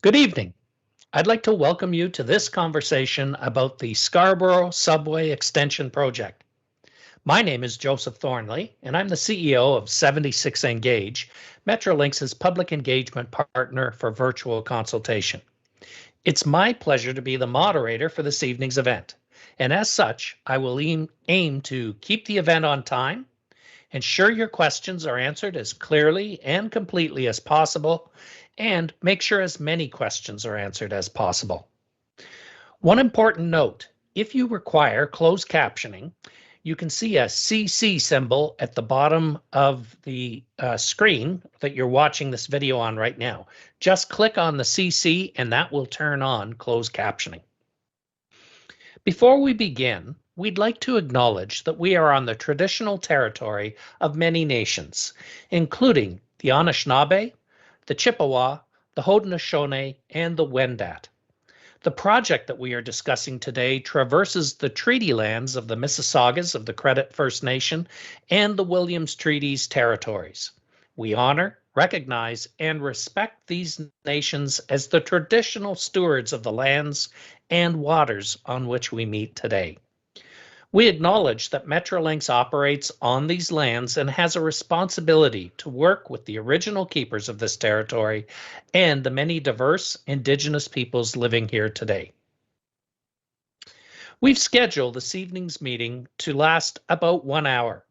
Good evening. I'd like to welcome you to this conversation about the Scarborough Subway Extension Project. My name is Joseph Thornley, and I'm the CEO of 76 Engage, Metrolinx's public engagement partner for virtual consultation. It's my pleasure to be the moderator for this evening's event, and as such, I will aim to keep the event on time, ensure your questions are answered as clearly and completely as possible, and make sure as many questions are answered as possible. One important note, if you require closed captioning, you can see a CC symbol at the bottom of the screen that you're watching this video on right now. Just click on the CC and that will turn on closed captioning. Before we begin, we'd like to acknowledge that we are on the traditional territory of many nations, including the Anishinaabe, the Chippewa, the Haudenosaunee, and the Wendat. The project that we are discussing today traverses the treaty lands of the Mississaugas of the Credit First Nation and the Williams Treaties territories. We honor, recognize, and respect these nations as the traditional stewards of the lands and waters on which we meet today. We acknowledge that Metrolinx operates on these lands and has a responsibility to work with the original keepers of this territory and the many diverse Indigenous peoples living here today. We've scheduled this evening's meeting to last about 1 hour.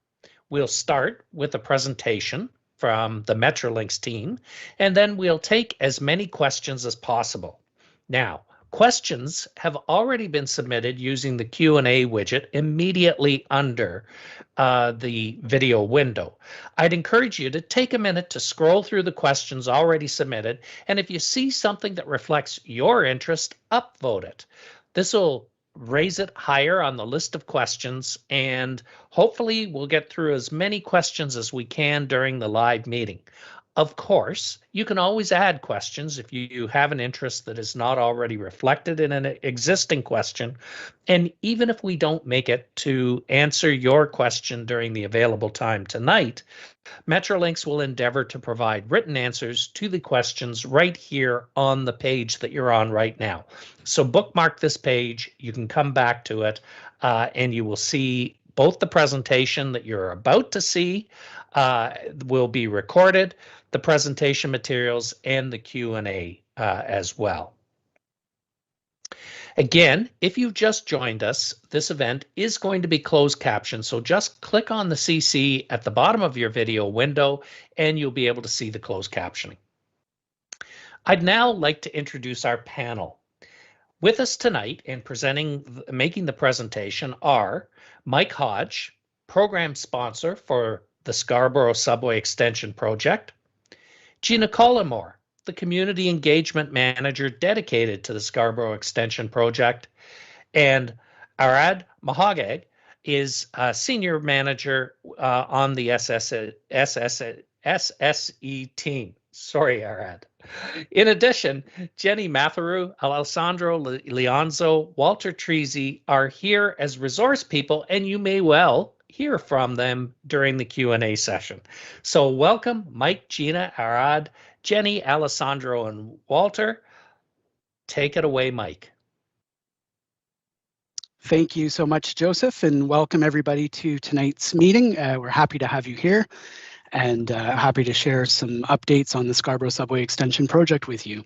We'll start with a presentation from the Metrolinx team, and then we'll take as many questions as possible. Now, questions have already been submitted using the Q&A widget immediately under the video window. I'd encourage you to take a minute to scroll through the questions already submitted, and if you see something that reflects your interest, upvote it. This will raise it higher on the list of questions, and hopefully we'll get through as many questions as we can during the live meeting. Of course, you can always add questions if you have an interest that is not already reflected in an existing question. And even if we don't make it to answer your question during the available time tonight, Metrolinx will endeavor to provide written answers to the questions right here on the page that you're on right now. So bookmark this page, you can come back to it, and you will see both the presentation that you're about to see will be recorded, the presentation materials, and the Q&A as well. Again, if you've just joined us, this event is going to be closed captioned, so just click on the CC at the bottom of your video window and you'll be able to see the closed captioning. I'd now like to introduce our panel. With us tonight and making the presentation are Mike Hodge, program sponsor for the Scarborough Subway Extension Project, Gina Collymore, the Community Engagement Manager dedicated to the Scarborough Extension Project, and Arad Mahagag is a Senior Manager on the SSE team. Sorry, Arad. In addition, Jenny Matheru, Alessandro Leonzo, Walter Treasy are here as resource people, and you may well hear from them during the Q&A session. So welcome, Mike, Gina, Arad, Jenny, Alessandro, and Walter. Take it away, Mike. Thank you so much, Joseph, and welcome everybody to tonight's meeting. We're happy to have you here and happy to share some updates on the Scarborough Subway Extension Project with you.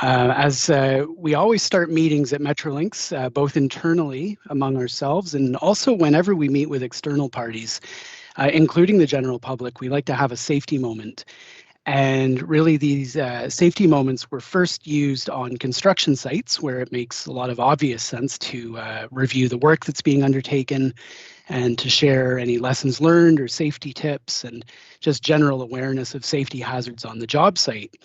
As we always start meetings at Metrolinx, both internally among ourselves and also whenever we meet with external parties, including the general public, we like to have a safety moment. And really these safety moments were first used on construction sites where it makes a lot of obvious sense to review the work that's being undertaken and to share any lessons learned or safety tips and just general awareness of safety hazards on the job site.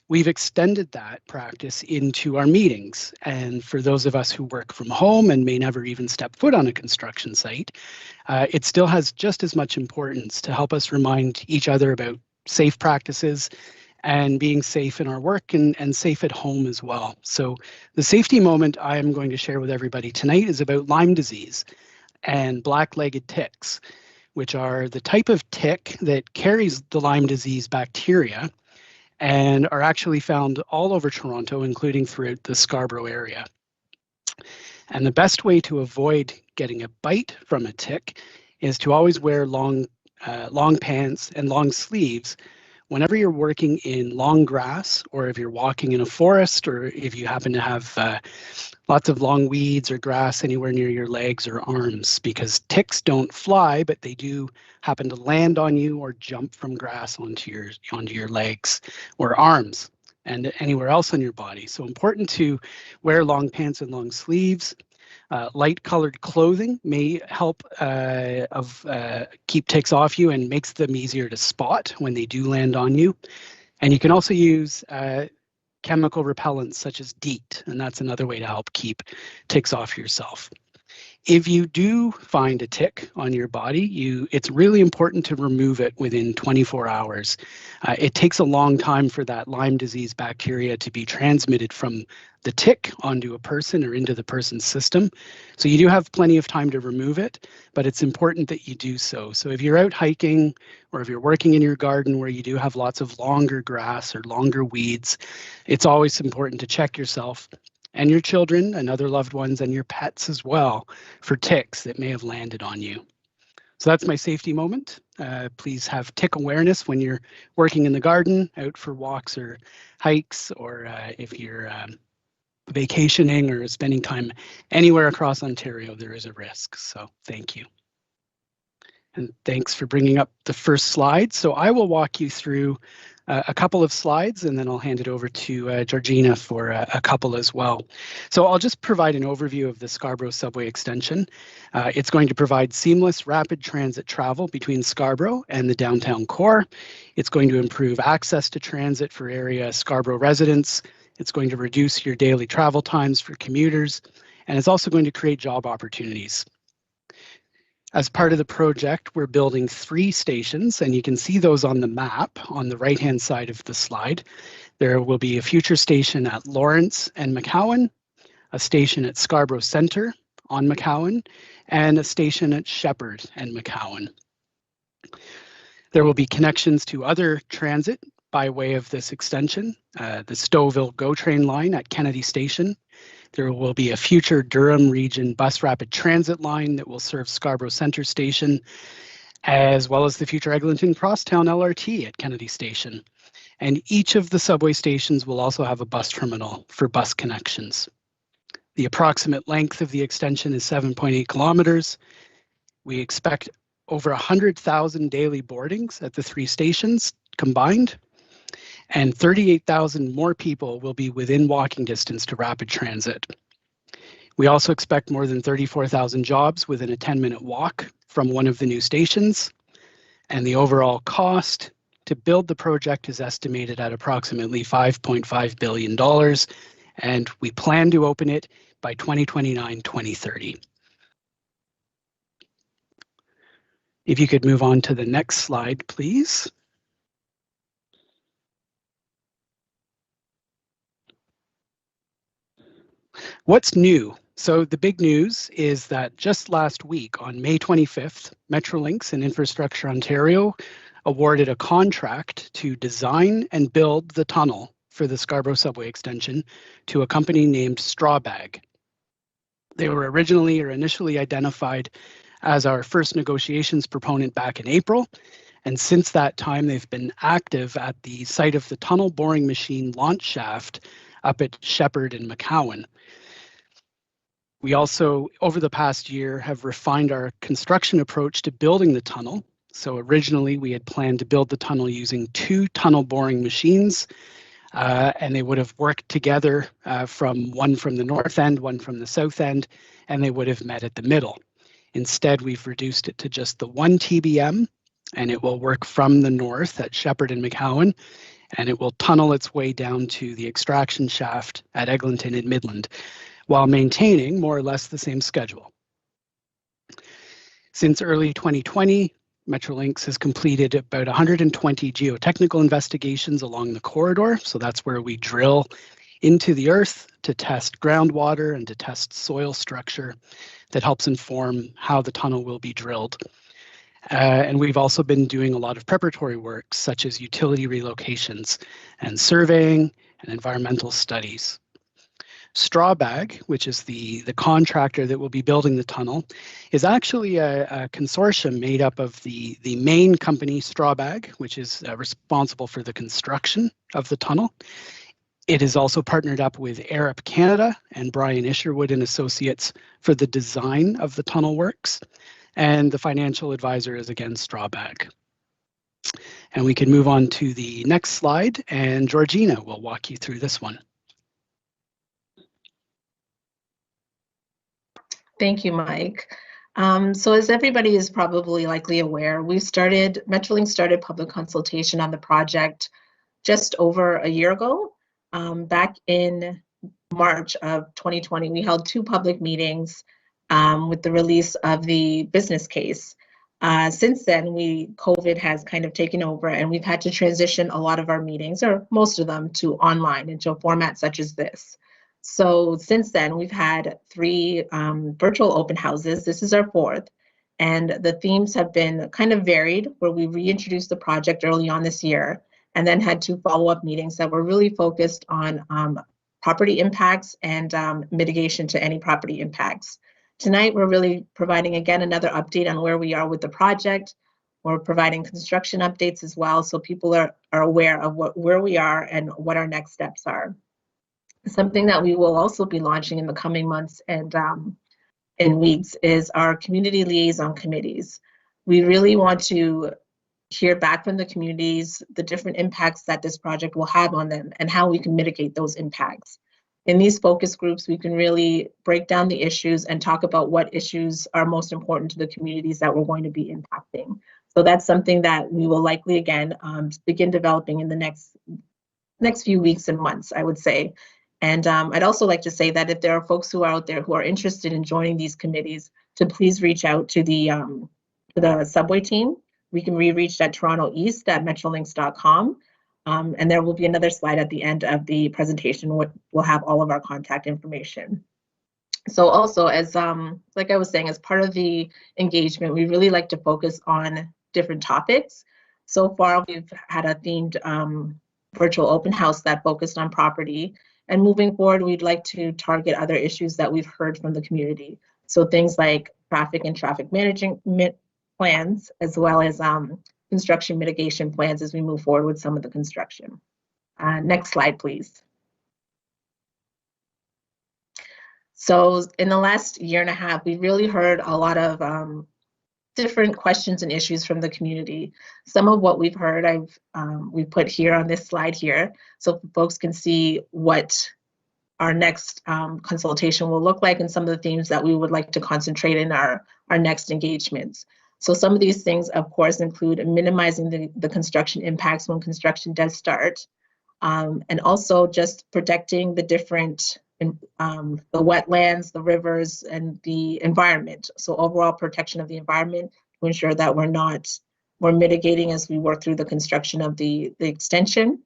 We've extended that practice into our meetings, and for those of us who work from home and may never even step foot on a construction site, it still has just as much importance to help us remind each other about safe practices and being safe in our work and safe at home as well. So the safety moment I am going to share with everybody tonight is about Lyme disease and black-legged ticks, which are the type of tick that carries the Lyme disease bacteria and are actually found all over Toronto, including throughout the Scarborough area. And the best way to avoid getting a bite from a tick is to always wear long pants and long sleeves whenever you're working in long grass, or if you're walking in a forest, or if you happen to have lots of long weeds or grass anywhere near your legs or arms, because ticks don't fly, but they do happen to land on you or jump from grass onto your legs or arms and anywhere else on your body. So important to wear long pants and long sleeves. Light colored clothing may help keep ticks off you and makes them easier to spot when they do land on you. And you can also use chemical repellents such as DEET, and that's another way to help keep ticks off yourself. If you do find a tick on your body, it's really important to remove it within 24 hours. It takes a long time for that Lyme disease bacteria to be transmitted from the tick onto a person or into the person's system. So you do have plenty of time to remove it, but it's important that you do so. So if you're out hiking, or if you're working in your garden where you do have lots of longer grass or longer weeds, it's always important to check yourself and your children and other loved ones and your pets as well for ticks that may have landed on you. So that's my safety moment. Please have tick awareness when you're working in the garden, out for walks or hikes, or if you're vacationing or spending time anywhere across Ontario, there is a risk. So thank you. And thanks for bringing up the first slide. So I will walk you through a couple of slides, and then I'll hand it over to Georgina for a couple as well. So I'll just provide an overview of the Scarborough subway extension. It's going to provide seamless rapid transit travel between Scarborough and the downtown core. It's going to improve access to transit for area Scarborough residents. It's going to reduce your daily travel times for commuters, and it's also going to create job opportunities. As part of the project, we're building 3 stations, and you can see those on the map on the right-hand side of the slide. There will be a future station at Lawrence and McCowan, a station at Scarborough Centre on McCowan, and a station at Shepherd and McCowan. There will be connections to other transit by way of this extension, the Stouffville GO train line at Kennedy Station. There will be a future Durham Region bus rapid transit line that will serve Scarborough Centre Station, as well as the future Eglinton Crosstown LRT at Kennedy Station. And each of the subway stations will also have a bus terminal for bus connections. The approximate length of the extension is 7.8 kilometers. We expect over 100,000 daily boardings at the 3 stations combined, and 38,000 more people will be within walking distance to rapid transit. We also expect more than 34,000 jobs within a 10-minute walk from one of the new stations, and the overall cost to build the project is estimated at approximately $5.5 billion, and we plan to open it by 2029-2030. If you could move on to the next slide, please. What's new? So the big news is that just last week, on May 25th, Metrolinx and Infrastructure Ontario awarded a contract to design and build the tunnel for the Scarborough subway extension to a company named Strawbag. They were originally or initially identified as our first negotiations proponent back in April, and since that time they've been active at the site of the tunnel boring machine launch shaft up at Shepherd and McCowan. We also, over the past year, have refined our construction approach to building the tunnel. So originally we had planned to build the tunnel using 2 tunnel boring machines, and they would have worked together one from the north end, one from the south end, and they would have met at the middle. Instead, we've reduced it to just the 1 TBM, and it will work from the north at Shepherd and McCowan, and it will tunnel its way down to the extraction shaft at Eglinton and Midland, while maintaining more or less the same schedule. Since early 2020, Metrolinx has completed about 120 geotechnical investigations along the corridor. So that's where we drill into the earth to test groundwater and to test soil structure that helps inform how the tunnel will be drilled. And we've also been doing a lot of preparatory work, such as utility relocations and surveying and environmental studies. Strawbag, which is the contractor that will be building the tunnel, is actually a consortium made up of the main company, Strawbag, which is responsible for the construction of the tunnel. It is also partnered up with Arup Canada and Brian Isherwood and Associates for the design of the tunnel works. And the financial advisor is again Strawbag. And we can move on to the next slide, and Georgina will walk you through this one. Thank you, Mike. So as everybody is probably likely aware, Metrolinx started public consultation on the project just over a year ago. Back in March of 2020, we held 2 public meetings with the release of the business case. Since then, COVID has kind of taken over, and we've had to transition a lot of our meetings, or most of them, to online into a format such as this. So since then, we've had 3 virtual open houses. This is our 4th. And the themes have been kind of varied, where we reintroduced the project early on this year, and then had 2 follow-up meetings that were really focused on property impacts and mitigation to any property impacts. Tonight, we're really providing, again, another update on where we are with the project. We're providing construction updates as well, so people are aware of where we are and what our next steps are. Something that we will also be launching in the coming months and in weeks is our community liaison committees. We really want to hear back from the communities, the different impacts that this project will have on them and how we can mitigate those impacts. In these focus groups, we can really break down the issues and talk about what issues are most important to the communities that we're going to be impacting. So that's something that we will likely, again, begin developing in the next few weeks and months, I would say. And I'd also like to say that if there are folks who are out there who are interested in joining these committees, to please reach out to the subway team. We can be reached at torontoeast@metrolinx.com. And there will be another slide at the end of the presentation. We'll have all of our contact information. So also, as like I was saying, as part of the engagement, we really like to focus on different topics. So far, we've had a themed virtual open house that focused on property. And moving forward, we'd like to target other issues that we've heard from the community. So things like traffic and traffic management plans, as well as construction mitigation plans as we move forward with some of the construction. Next slide, please. So in the last year and a half, we really heard a lot of different questions and issues from the community. Some of what we've heard, we put here on this slide here, so folks can see what our next consultation will look like and some of the themes that we would like to concentrate in our next engagements. So some of these things, of course, include minimizing the construction impacts when construction does start, and also just protecting the different the wetlands, the rivers, and the environment. So overall protection of the environment to ensure that we're mitigating as we work through the construction of the extension,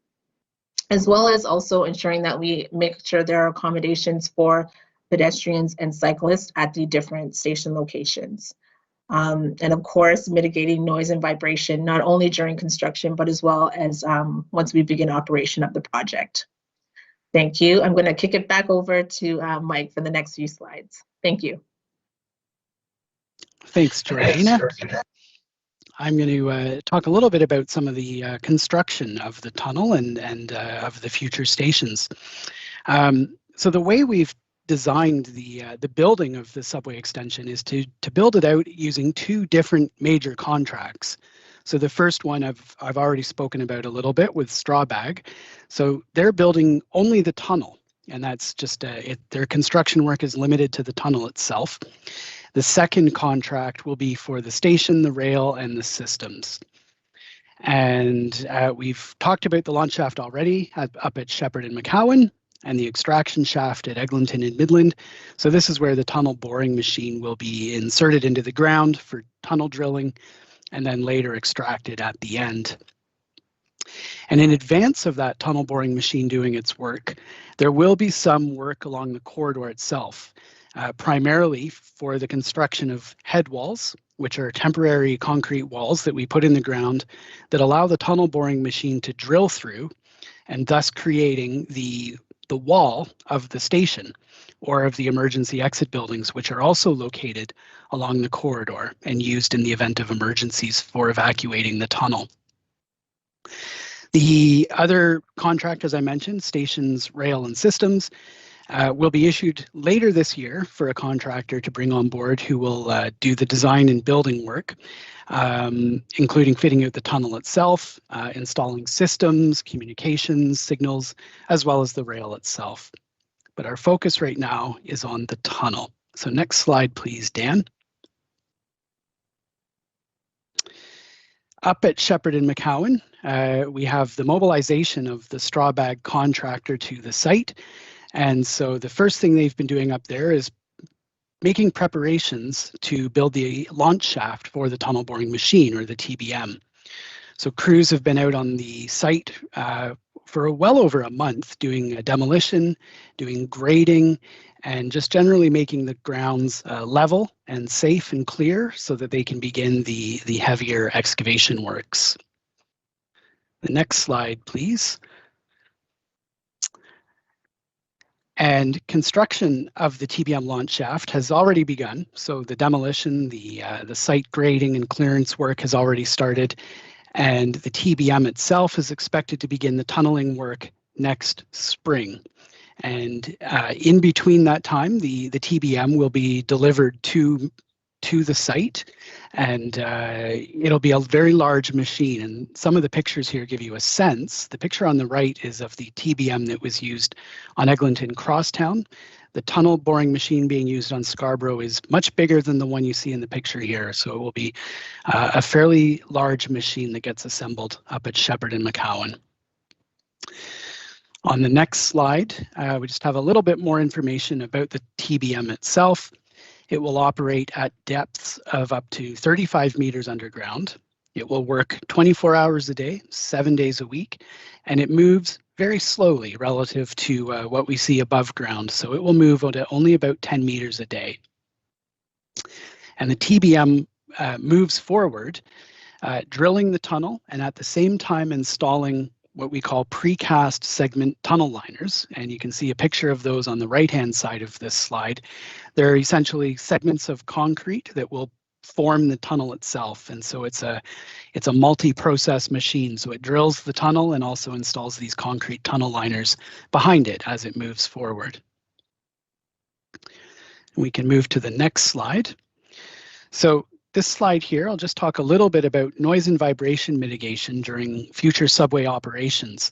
as well as also ensuring that we make sure there are accommodations for pedestrians and cyclists at the different station locations. And of course, mitigating noise and vibration, not only during construction, but as well as once we begin operation of the project. Thank you. I'm going to kick it back over to Mike for the next few slides. Thank you. Thanks, Georgina. I'm going to talk a little bit about some of the construction of the tunnel and of the future stations. So the way we've designed the building of the subway extension is to build it out using 2 different major contracts. So the first one I've already spoken about a little bit with Strawbag. So they're building only the tunnel, and that's just their construction work is limited to the tunnel itself. The second contract will be for the station, the rail, and the systems. And we've talked about the launch shaft already up at Shepherd and McCowan, and the extraction shaft at Eglinton and Midland. So this is where the tunnel boring machine will be inserted into the ground for tunnel drilling, and then later extracted at the end. And in advance of that tunnel boring machine doing its work, there will be some work along the corridor itself. primarily for the construction of head walls, which are temporary concrete walls that we put in the ground that allow the tunnel boring machine to drill through, and thus creating the wall of the station or of the emergency exit buildings, which are also located along the corridor and used in the event of emergencies for evacuating the tunnel. The other contract, as I mentioned, Stations, Rail and Systems, will be issued later this year for a contractor to bring on board who will do the design and building work, including fitting out the tunnel itself, installing systems, communications, signals, as well as the rail itself. But our focus right now is on the tunnel. So next slide, please, Dan. Up at Shepherd and McCowan, we have the mobilization of the straw bag contractor to the site. And so the first thing they've been doing up there is making preparations to build the launch shaft for the tunnel boring machine, or the TBM. So crews have been out on the site for well over a month doing a demolition, doing grading, and just generally making the grounds level and safe and clear so that they can begin the heavier excavation works. The next slide, please. And construction of the TBM launch shaft has already begun. So the demolition, the site grading and clearance work has already started. And the TBM itself is expected to begin the tunneling work next spring. And in between that time, the TBM will be delivered to the site, and it'll be a very large machine. And some of the pictures here give you a sense. The picture on the right is of the TBM that was used on Eglinton Crosstown. The tunnel boring machine being used on Scarborough is much bigger than the one you see in the picture here. So it will be a fairly large machine that gets assembled up at Shepherd and McCowan. On the next slide, we just have a little bit more information about the TBM itself. It will operate at depths of up to 35 meters underground. It will work 24 hours a day, 7 days a week, and it moves very slowly relative to what we see above ground. So it will move at only about 10 meters a day. And the TBM moves forward, drilling the tunnel and at the same time installing what we call precast segment tunnel liners. And you can see a picture of those on the right-hand side of this slide. They're essentially segments of concrete that will form the tunnel itself. And so it's a multi-process machine. So it drills the tunnel and also installs these concrete tunnel liners behind it as it moves forward. We can move to the next slide. So this slide here, I'll just talk a little bit about noise and vibration mitigation during future subway operations.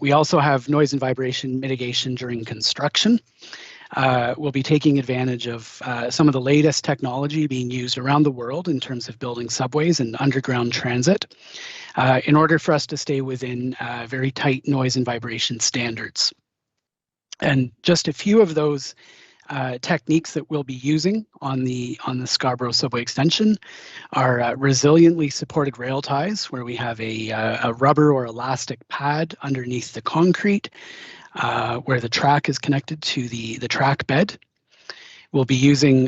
We also have noise and vibration mitigation during construction. We'll be taking advantage of some of the latest technology being used around the world in terms of building subways and underground transit in order for us to stay within very tight noise and vibration standards. And just a few of those techniques that we'll be using on the Scarborough subway extension are resiliently supported rail ties, where we have a rubber or elastic pad underneath the concrete where the track is connected to the track bed. We'll be using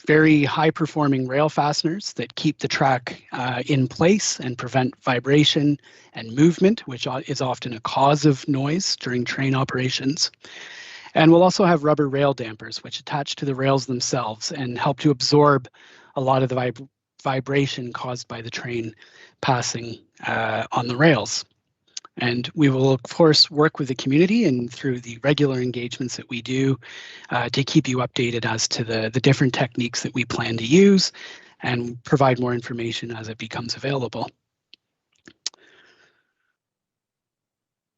very high-performing rail fasteners that keep the track in place and prevent vibration and movement, which is often a cause of noise during train operations. And we'll also have rubber rail dampers, which attach to the rails themselves and help to absorb a lot of the vibration caused by the train passing on the rails. And we will, of course, work with the community and through the regular engagements that we do to keep you updated as to the different techniques that we plan to use and provide more information as it becomes available.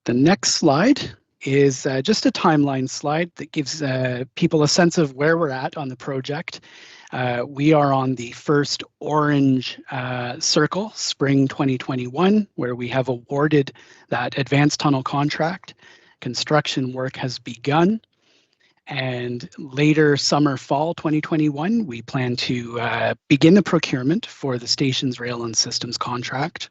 The next slide is just a timeline slide that gives people a sense of where we're at on the project. We are on the first orange circle, spring 2021, where we have awarded that advanced tunnel contract. Construction work has begun. And later summer, fall 2021, we plan to begin the procurement for the Stations, Rail and Systems contract.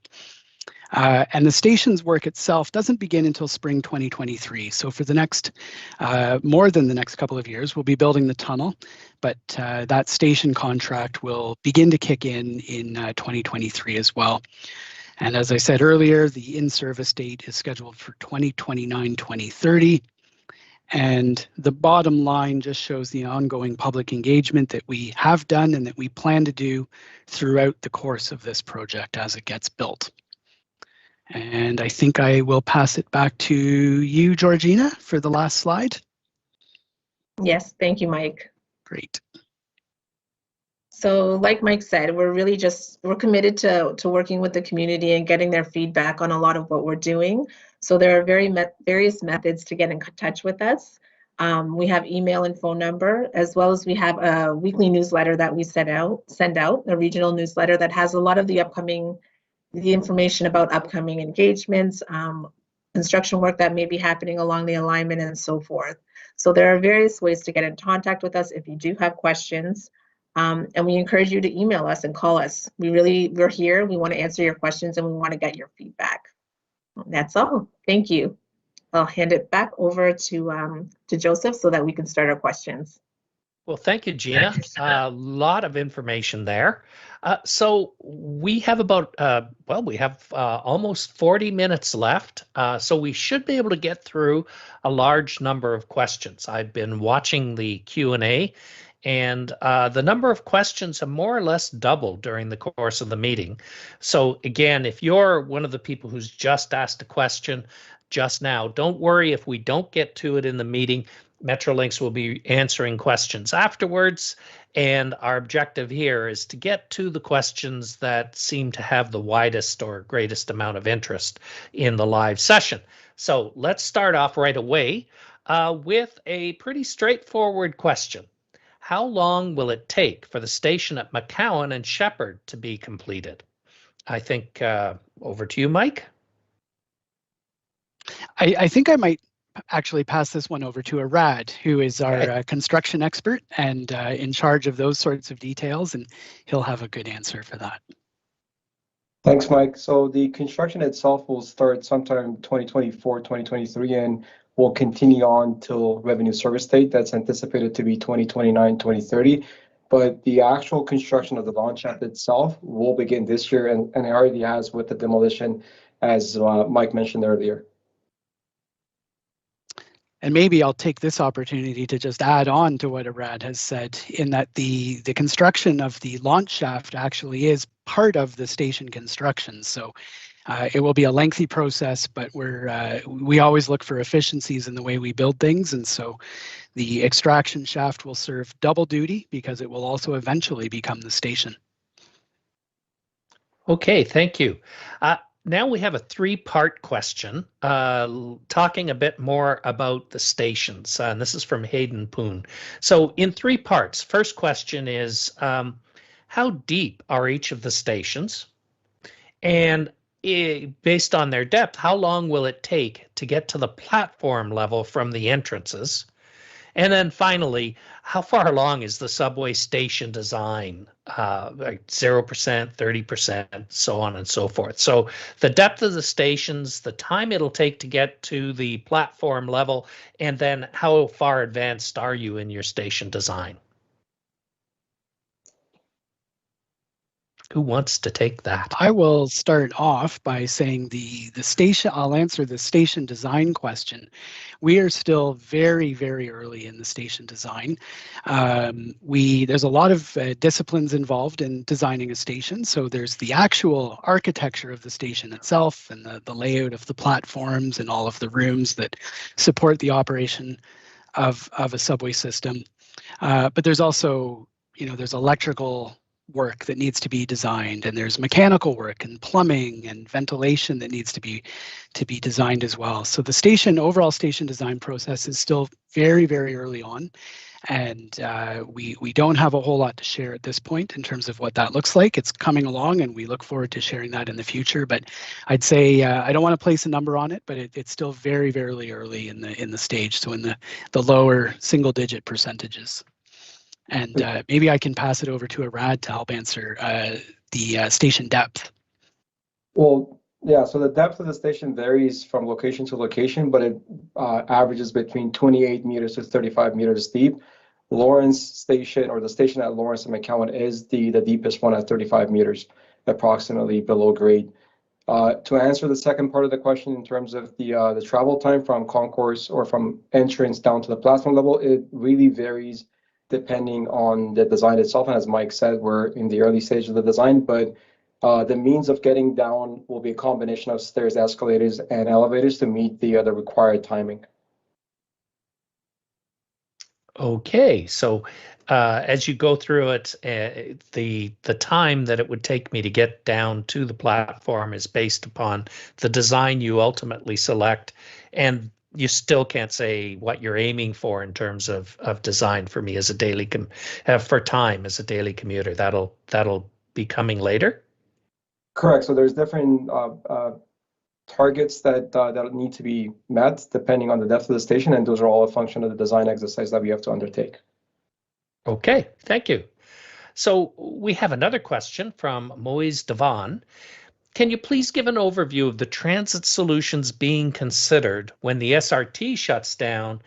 And the station's work itself doesn't begin until spring 2023. So for the next, more than the next couple of years, we'll be building the tunnel, but that station contract will begin to kick in 2023 as well. And as I said earlier, the in-service date is scheduled for 2029, 2030. And the bottom line just shows the ongoing public engagement that we have done and that we plan to do throughout the course of this project as it gets built. And I think I will pass it back to you, Georgina, for the last slide. Yes, thank you, Mike. Great. So like Mike said, we're committed to working with the community and getting their feedback on a lot of what we're doing. So there are various methods to get in touch with us. We have email and phone number, as well as we have a weekly newsletter that we send out, a regional newsletter that has a lot of the information about upcoming engagements, construction work that may be happening along the alignment and so forth. So there are various ways to get in contact with us if you do have questions. And we encourage you to email us and call us. We're here, we want to answer your questions and we want to get your feedback. That's all, thank you. I'll hand it back over to Joseph so that we can start our questions. Well, thank you, Gina. A lot of information there. So we have about, we have almost 40 minutes left. So we should be able to get through a large number of questions. I've been watching the Q&A and the number of questions have more or less doubled during the course of the meeting. So again, if you're one of the people who's just asked a question just now, don't worry if we don't get to it in the meeting. Metrolinx will be answering questions afterwards, and our objective here is to get to the questions that seem to have the widest or greatest amount of interest in the live session. So let's start off right away with a pretty straightforward question. How long will it take for the station at McCowan and Shepherd to be completed? I think over to you, Mike. I think I might actually pass this one over to Arad, who is our construction expert and in charge of those sorts of details, and he'll have a good answer for that. Thanks, Mike. So the construction itself will start sometime 2024, 2023, and will continue on till revenue service date. That's anticipated to be 2029, 2030. But the actual construction of the launch shaft itself will begin this year, and it already has with the demolition, as Mike mentioned earlier. And maybe I'll take this opportunity to just add on to what Arad has said, in that the construction of the launch shaft actually is part of the station construction. So it will be a lengthy process, but we always look for efficiencies in the way we build things. And so the extraction shaft will serve double duty because it will also eventually become the station. Okay, thank you. Now we have a three-part question talking a bit more about the stations. And this is from Hayden Poon. So in three parts, first question is, how deep are each of the stations? And based on their depth, how long will it take to get to the platform level from the entrances? And then finally, how far along is the subway station design? Like 0%, 30%, so on and so forth. So the depth of the stations, the time it'll take to get to the platform level, and then how far advanced are you in your station design? Who wants to take that? I will start off by saying I'll answer the station design question. We are still very, very early in the station design. There's a lot of disciplines involved in designing a station. So there's the actual architecture of the station itself and the layout of the platforms and all of the rooms that support the operation of a subway system. But there's also, there's electrical work that needs to be designed, and there's mechanical work and plumbing and ventilation that needs to be designed as well. So the overall station design process is still very, very early on, and we don't have a whole lot to share at this point in terms of what that looks like. It's coming along, and we look forward to sharing that in the future. But I'd say I don't want to place a number on it, but it's still very, very early in the stage, so in the lower single-digit percentages. And maybe I can pass it over to Arad to help answer the station depth. Well, Yeah, so the depth of the station varies from location to location, but it averages between 28 meters to 35 meters deep. Lawrence Station, or the station at Lawrence and McCowan, is the deepest one at 35 meters, approximately below grade. To answer the second part of the question in terms of the travel time from concourse or from entrance down to the platform level, it really varies depending on the design itself. And as Mike said, we're in the early stage of the design, but the means of getting down will be a combination of stairs, escalators, and elevators to meet the required timing. Okay, so as you go through it, the time that it would take me to get down to the platform is based upon the design you ultimately select, and you still can't say what you're aiming for in terms of design for me as a daily for time as a daily commuter. That'll be coming later. Correct. So there's different targets that need to be met depending on the depth of the station, and those are all a function of the design exercise that we have to undertake. Okay, thank you. So we have another question from Moise Devon. Can you please give an overview of the transit solutions being considered when the SRT shuts down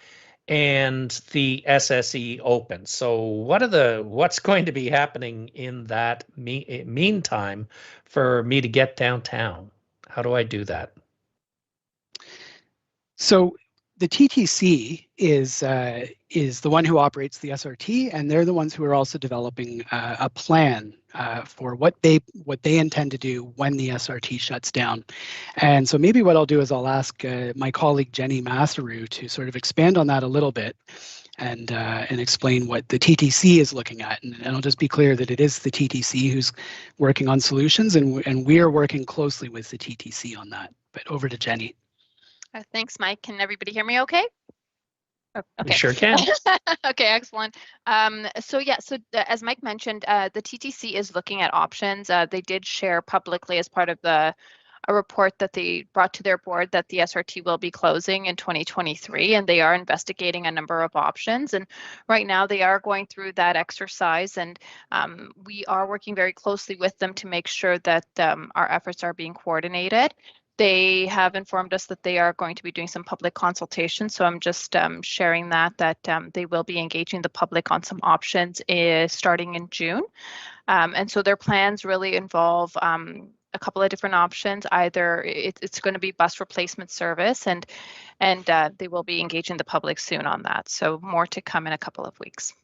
and the SSE opens? So what's going to be happening in that meantime for me to get downtown? How do I do that? So the TTC is the one who operates the SRT, and they're the ones who are also developing a plan for what they intend to do when the SRT shuts down. And so maybe what I'll do is I'll ask my colleague Jenny Massaru to sort of expand on that a little bit and explain what the TTC is looking at. And I'll just be clear that it is the TTC who's working on solutions, and we are working closely with the TTC on that. But over to Jenny. Thanks, Mike. Can everybody hear me okay? Oh, okay. We sure can. Okay, excellent. So as Mike mentioned, the TTC is looking at options. They did share publicly as part of a report that they brought to their board that the SRT will be closing in 2023, and they are investigating a number of options. And right now they are going through that exercise, and we are working very closely with them to make sure that our efforts are being coordinated. They have informed us that they are going to be doing some public consultation. So I'm just sharing that they will be engaging the public on some options starting in June. And so their plans really involve a couple of different options. Either it's going to be bus replacement service, and they will be engaging the public soon on that. So more to come in a couple of weeks.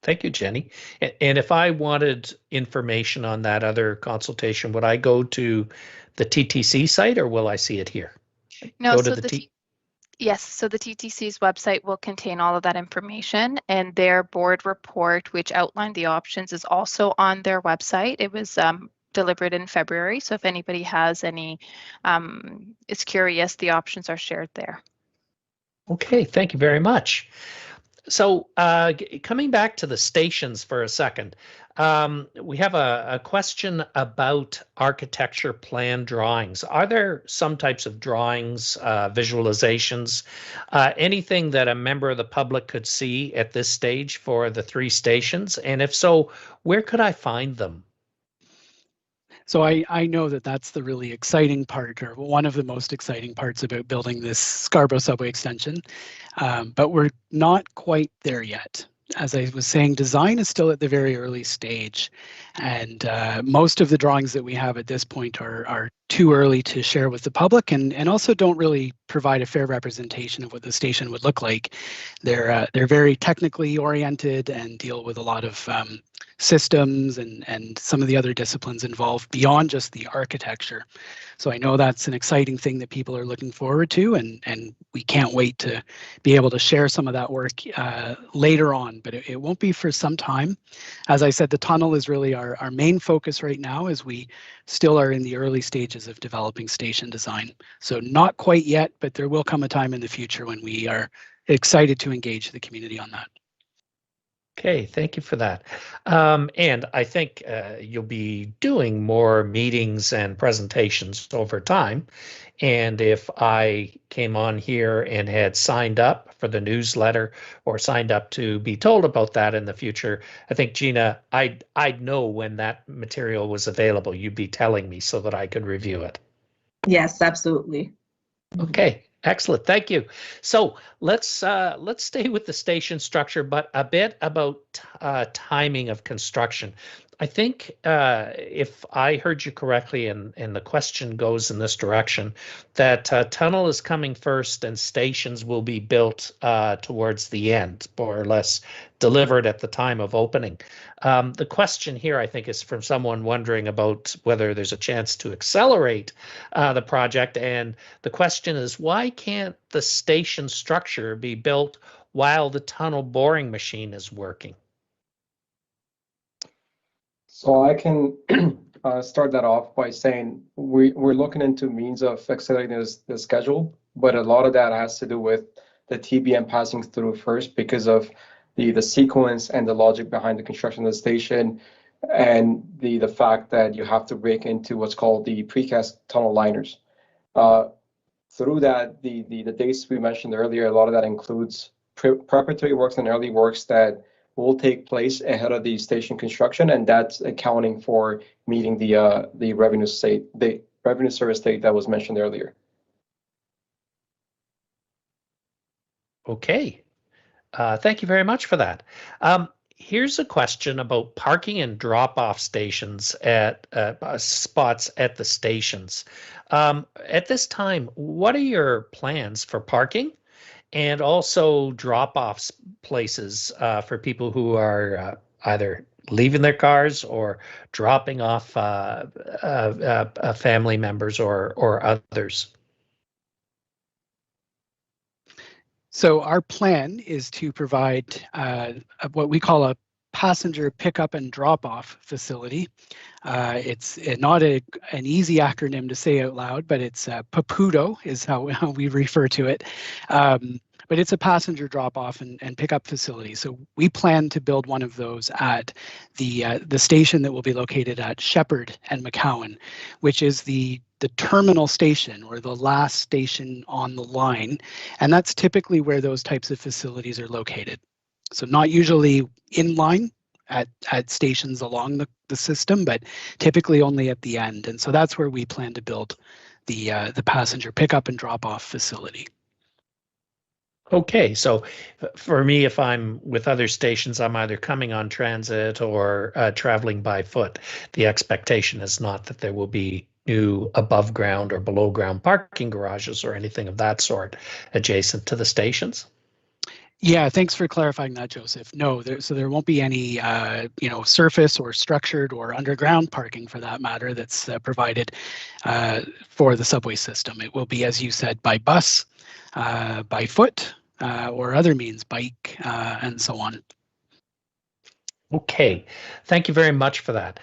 Thank you, Jenny. And if I wanted information on that other consultation, would I go to the TTC site, or will I see it here? No, so yes, so the TTC's website will contain all of that information, and their board report, which outlined the options, is also on their website. It was delivered in February, so if anybody has any, is curious, the options are shared there. Okay, thank you very much. So coming back to the stations for a second, we have a question about architecture plan drawings. Are there some types of drawings, visualizations, anything that a member of the public could see at this stage for the 3 stations? And if so, where could I find them? So I know that that's the really exciting part, or one of the most exciting parts about building this Scarborough subway extension, but we're not quite there yet. As I was saying, design is still at the very early stage, and most of the drawings that we have at this point are too early to share with the public, and also don't really provide a fair representation of what the station would look like. They're very technically oriented and deal with a lot of systems and some of the other disciplines involved beyond just the architecture. So I know that's an exciting thing that people are looking forward to, and we can't wait to be able to share some of that work later on, but it won't be for some time. As I said, the tunnel is really our main focus right now, as we still are in the early stages of developing station design. So not quite yet, but there will come a time in the future when we are excited to engage the community on that. Okay, thank you for that. And I think you'll be doing more meetings and presentations over time. And if I came on here and had signed up for the newsletter or signed up to be told about that in the future, I think, Gina, I'd know when that material was available. You'd be telling me so that I could review it. Yes, absolutely. Okay, excellent. Thank you. So let's stay with the station structure, but a bit about timing of construction. I think if I heard you correctly, and the question goes in this direction, that tunnel is coming first and stations will be built towards the end, more or less delivered at the time of opening. The question here, I think, is from someone wondering about whether there's a chance to accelerate the project. And the question is, why can't the station structure be built while the tunnel boring machine is working? So I can start that off by saying we're looking into means of accelerating the schedule, but a lot of that has to do with the TBM passing through first because of the sequence and the logic behind the construction of the station, and the fact that you have to break into what's called the precast tunnel liners. Through that, the dates we mentioned earlier, a lot of that includes preparatory works and early works that will take place ahead of the station construction, and that's accounting for meeting the revenue service date that was mentioned earlier. Okay, thank you very much for that. Here's a question about parking and drop-off stations at spots at the stations. At this time, what are your plans for parking and also drop-off places for people who are either leaving their cars or dropping off family members or others? So our plan is to provide what we call a passenger pickup and drop-off facility. It's not an easy acronym to say out loud, but it's PAPUDO is how we refer to it. But it's a passenger drop-off and pickup facility. So we plan to build one of those at the station that will be located at Shepherd and McCowan, which is the terminal station or the last station on the line. And that's typically where those types of facilities are located. So not usually in line at stations along the system, but typically only at the end. And so that's where we plan to build the passenger pickup and drop-off facility. Okay, so for me, if I'm with other stations, I'm either coming on transit or traveling by foot. The expectation is not that there will be new above ground or below ground parking garages or anything of that sort adjacent to the stations. Yeah, thanks for clarifying that, Joseph. No, so there won't be any, surface or structured or underground parking for that matter that's provided for the subway system. It will be, as you said, by bus, by foot, or other means, bike, and so on. Okay, thank you very much for that.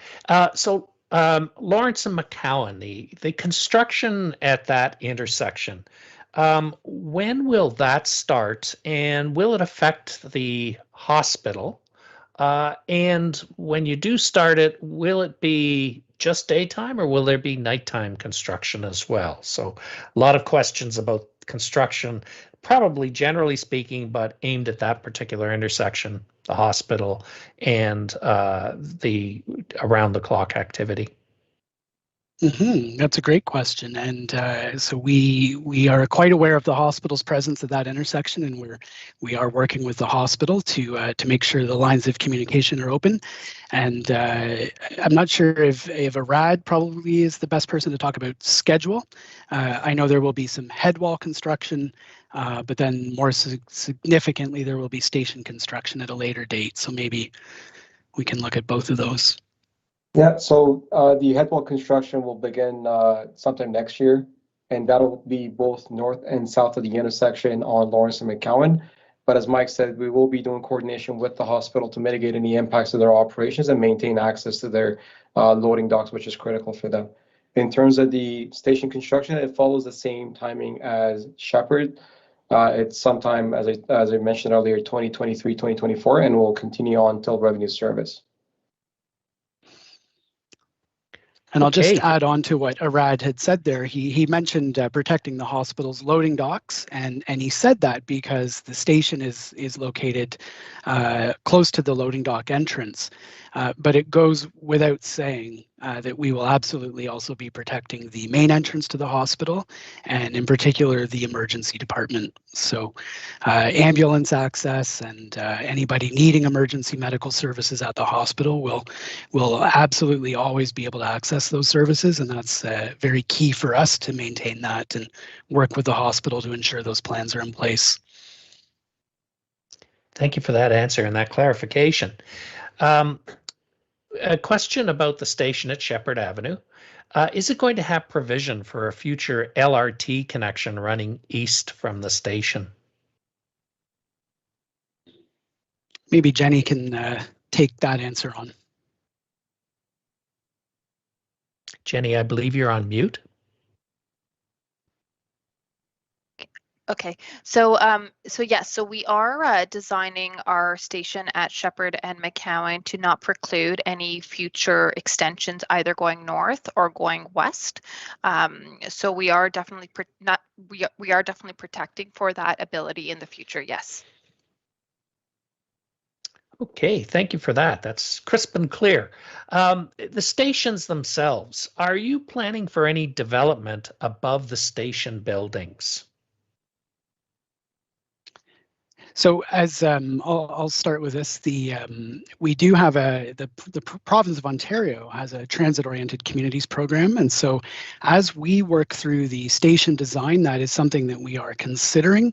So Lawrence and McCowan, the construction at that intersection, when will that start and will it affect the hospital? And when you do start it, will it be just daytime or will there be nighttime construction as well? So a lot of questions about construction, probably generally speaking, but aimed at that particular intersection, the hospital, and the around the clock activity. That's a great question, and so we are quite aware of the hospital's presence at that intersection, and we are working with the hospital to make sure the lines of communication are open. And I'm not sure if Arad probably is the best person to talk about schedule. I know there will be some head wall construction, but then more significantly, there will be station construction at a later date. So maybe we can look at both of those. Yeah, so the head wall construction will begin sometime next year, and that'll be both north and south of the intersection on Lawrence and McCowan. But as Mike said, we will be doing coordination with the hospital to mitigate any impacts of their operations and maintain access to their loading docks, which is critical for them. In terms of the station construction, it follows the same timing as Shepherd. It's sometime, as I mentioned earlier, 2023, 2024, and will continue on until revenue service. And I'll just add on to what Arad had said there. He mentioned protecting the hospital's loading docks, and he said that because the station is located close to the loading dock entrance. But it goes without saying that we will absolutely also be protecting the main entrance to the hospital, and in particular the emergency department. So ambulance access and anybody needing emergency medical services at the hospital will absolutely always be able to access those services, and that's very key for us to maintain that and work with the hospital to ensure those plans are in place. Thank you for that answer and that clarification. A question about the station at Shepherd Avenue. Is it going to have provision for a future LRT connection running east from the station? Maybe Jenny can take that answer on. Jenny, I believe you're on mute. Okay, so yes, so we are designing our station at Shepherd and McCowan to not preclude any future extensions, either going north or going west. So we are definitely we are definitely protecting for that ability in the future. Yes. Okay, thank you for that. That's crisp and clear. The stations themselves, are you planning for any development above the station buildings? So as I'll start with this, we do have the province of Ontario has a transit-oriented communities program, and so as we work through the station design, that is something that we are considering.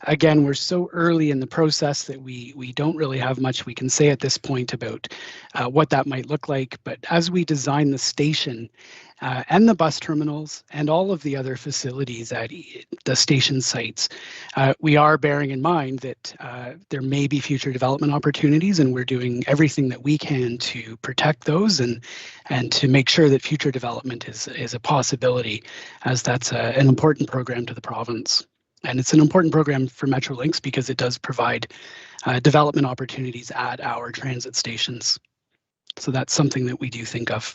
Again, we're so early in the process that we don't really have much we can say at this point about what that might look like. But as we design the station and the bus terminals and all of the other facilities at the station sites, we are bearing in mind that there may be future development opportunities, and we're doing everything that we can to protect those and to make sure that future development is a possibility, as that's an important program to the province. And it's an important program for Metrolinx because it does provide development opportunities at our transit stations. So that's something that we do think of.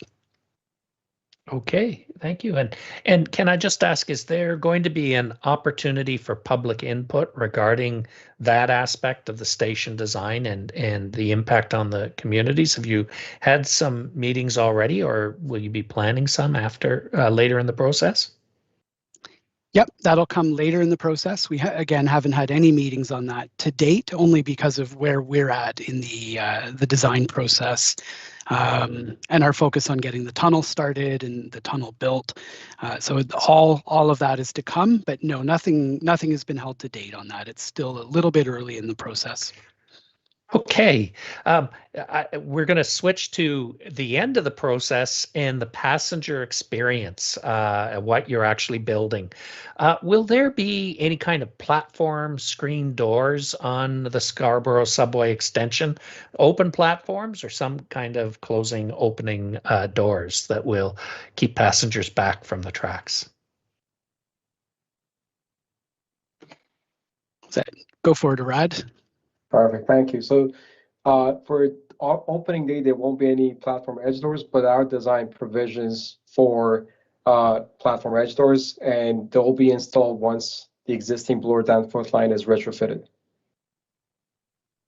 Okay, thank you. And can I just ask, is there going to be an opportunity for public input regarding that aspect of the station design and the impact on the communities? Have you had some meetings already, or will you be planning some after later in the process? Yep, that'll come later in the process. We again haven't had any meetings on that to date, only because of where we're at in the design process and our focus on getting the tunnel started and the tunnel built. So all of that is to come, but no, nothing has been held to date on that. It's still a little bit early in the process. Okay, we're going to switch to the end of the process and the passenger experience, what you're actually building. Will there be any kind of platform screen doors on the Scarborough subway extension, open platforms, or some kind of closing, opening doors that will keep passengers back from the tracks? Go for it, Arad. Perfect, thank you. So for our opening day, there won't be any platform edge doors, but our design provisions for platform edge doors, and they'll be installed once the existing blower down foot line is retrofitted.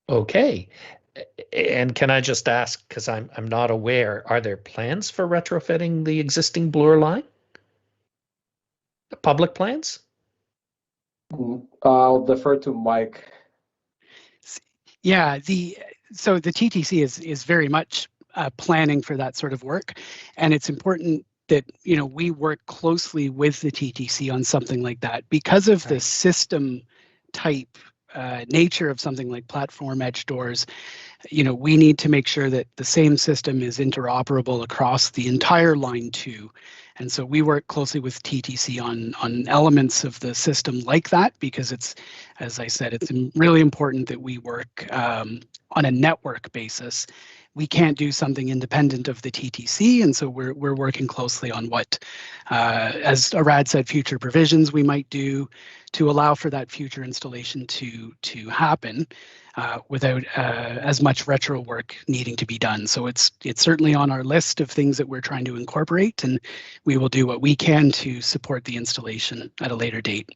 Okay. And can I just ask, because I'm not aware, are there plans for retrofitting the existing blower line? The public plans? I'll defer to Mike. Yeah, so the TTC is very much planning for that sort of work, and it's important that we work closely with the TTC on something like that because of the system type nature of something like platform edge doors. We need to make sure that the same system is interoperable across the entire line 2. And so we work closely with TTC on elements of the system like that, because it's, as I said, it's really important that we work on a network basis we can't do something independent of the TTC, and so we're working closely on what, as Arad said, future provisions we might do to allow for that future installation to happen without as much retro work needing to be done. So it's certainly on our list of things that we're trying to incorporate, and we will do what we can to support the installation at a later date.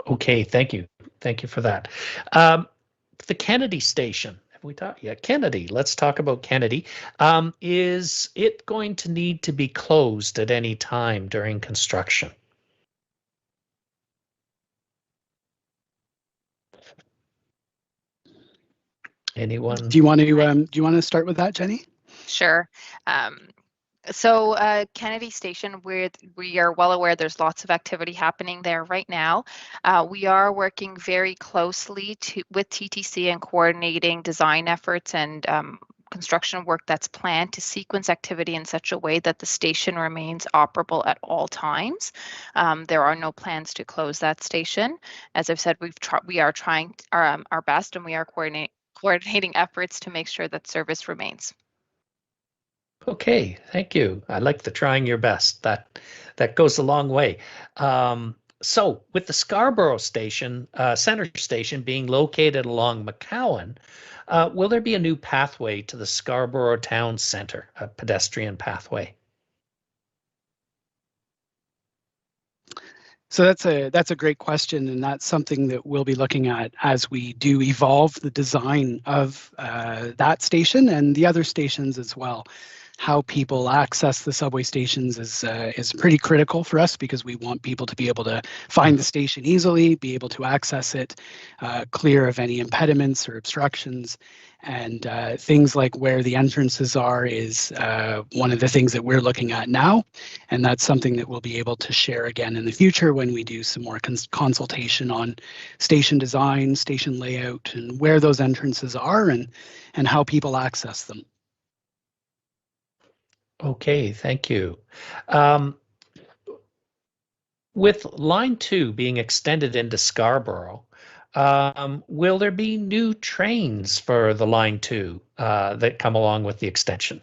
Okay, thank you. Thank you for that. The Kennedy station. Have we talked? Yeah, Kennedy. Let's talk about Kennedy. Is it going to need to be closed at any time during construction? Anyone? Do you want to start with that, Jenny? Sure. So Kennedy Station, we are well aware there's lots of activity happening there right now. We are working very closely with TTC and coordinating design efforts and construction work that's planned to sequence activity in such a way that the station remains operable at all times. There are no plans to close that station. As I've said, we are trying our best, and we are coordinating efforts to make sure that service remains. Okay, thank you. I like the trying your best. That goes a long way. So with the Scarborough station, center station being located along McCowan, will there be a new pathway to the Scarborough Town Center, a pedestrian pathway? So that's a great question, and that's something that we'll be looking at as we do evolve the design of that station and the other stations as well. How people access the subway stations is pretty critical for us, because we want people to be able to find the station easily, be able to access it, clear of any impediments or obstructions. And things like where the entrances are is one of the things that we're looking at now. And that's something that we'll be able to share again in the future when we do some more consultation on station design, station layout, and where those entrances are and how people access them. Okay, thank you. With Line 2 being extended into Scarborough, will there be new trains for the Line 2 that come along with the extension?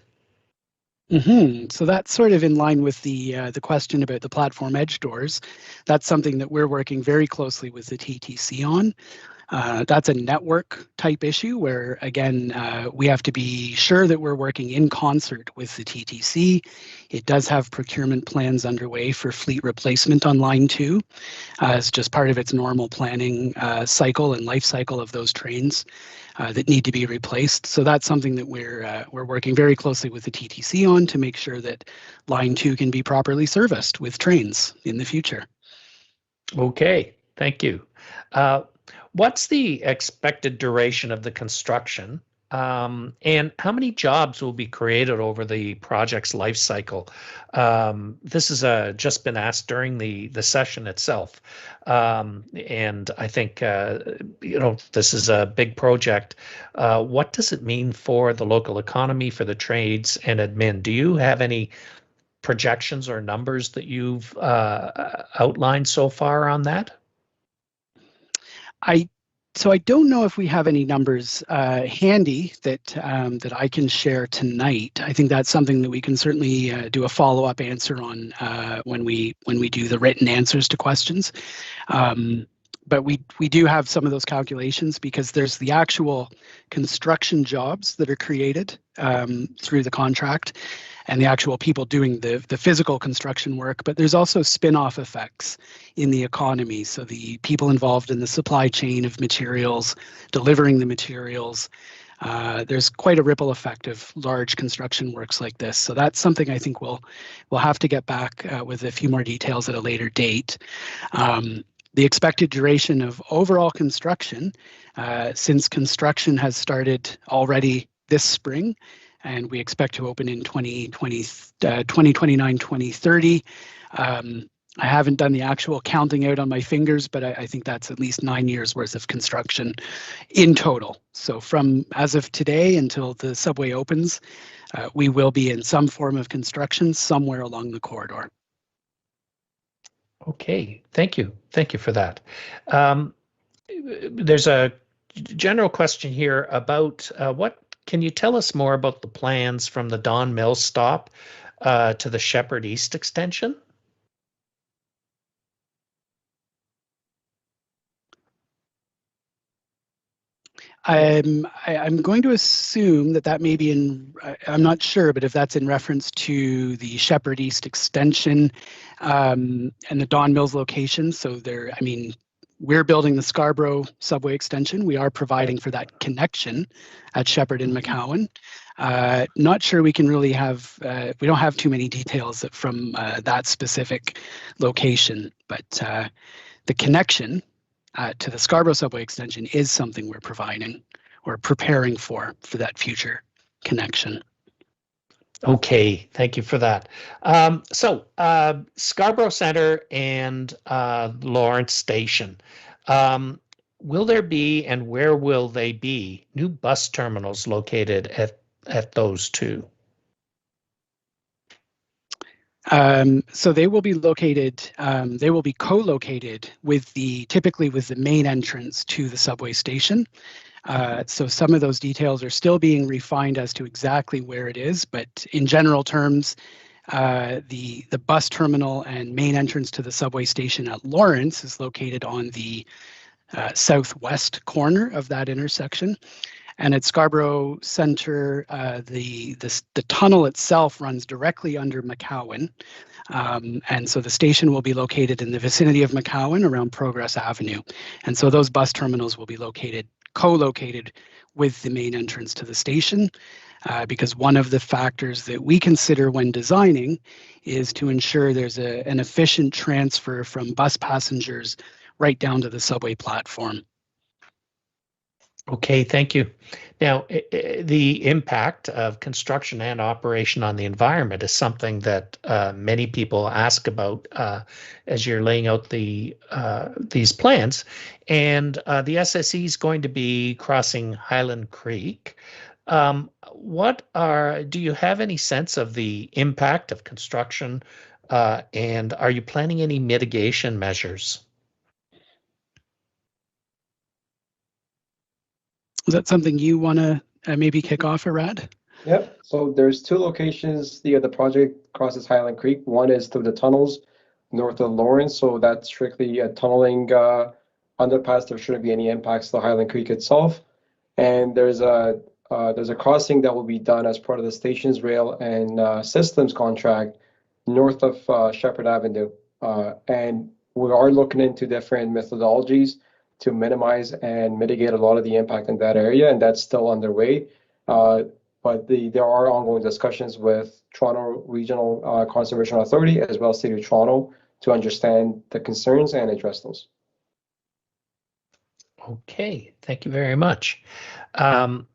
So that's sort of in line with the question about the platform edge doors. That's something that we're working very closely with the TTC on. That's a network type issue where, again, we have to be sure that we're working in concert with the TTC. It does have procurement plans underway for fleet replacement on Line 2. It's just part of its normal planning cycle and life cycle of those trains that need to be replaced. So that's something that we're working very closely with the TTC on to make sure that Line 2 can be properly serviced with trains in the future. Okay, thank you. What's the expected duration of the construction, and how many jobs will be created over the project's life cycle? This has just been asked during the session itself, and I think this is a big project. What does it mean for the local economy, for the trades and admin? Do you have any projections or numbers that you've outlined so far on that? So I don't know if we have any numbers handy that I can share tonight. I think that's something that we can certainly do a follow-up answer on when we do the written answers to questions. But we do have some of those calculations, because there's the actual construction jobs that are created through the contract and the actual people doing the physical construction work, but there's also spin-off effects in the economy. So the people involved in the supply chain of materials, delivering the materials, there's quite a ripple effect of large construction works like this. So that's something I think we'll have to get back with a few more details at a later date. The expected duration of overall construction, since construction has started already this spring, and we expect to open in 2029, 2030. I haven't done the actual counting out on my fingers, but I think that's at least 9 years worth of construction in total. So from as of today until the subway opens, we will be in some form of construction somewhere along the corridor. Okay, thank you. Thank you for that. There's a general question here about what can you tell us more about the plans from the Don Mills stop to the Shepherd East extension? I'm going to assume that may be in, I'm not sure, but if that's in reference to the Shepherd East extension and the Don Mills location. So there, I mean, we're building the Scarborough subway extension. We are providing for that connection at Shepherd and McCowan. Not sure we can really have, we don't have too many details from that specific location, but the connection to the Scarborough subway extension is something we're providing or preparing for that future connection. Okay, thank you for that. Scarborough Centre and Lawrence Station. Will there be, and where will they be, new bus terminals located at those two? So they will be located, they will be co-located with typically with the main entrance to the subway station. So some of those details are still being refined as to exactly where it is, but in general terms, the bus terminal and main entrance to the subway station at Lawrence is located on the southwest corner of that intersection. And at Scarborough Centre, the tunnel itself runs directly under McCowan. And so the station will be located in the vicinity of McCowan around Progress Avenue. And so those bus terminals will be co-located with the main entrance to the station, because one of the factors that we consider when designing is to ensure there's an efficient transfer from bus passengers right down to the subway platform. Okay, thank you. Now, the impact of construction and operation on the environment is something that many people ask about as you're laying out these plans. And the SSE is going to be crossing Highland Creek. Do you have any sense of the impact of construction, and are you planning any mitigation measures? Is that something you want to maybe kick off, Arad? Yep. So there's two locations. The project crosses Highland Creek. One is through the tunnels north of Lawrence. So that's strictly a tunneling underpass. There shouldn't be any impacts to Highland Creek itself. And there's a crossing that will be done as part of the station's rail and systems contract north of Shepherd Avenue. And we are looking into different methodologies to minimize and mitigate a lot of the impact in that area, and that's still underway. But there are ongoing discussions with Toronto Regional Conservation Authority as well as City of Toronto to understand the concerns and address those. Okay, thank you very much. Can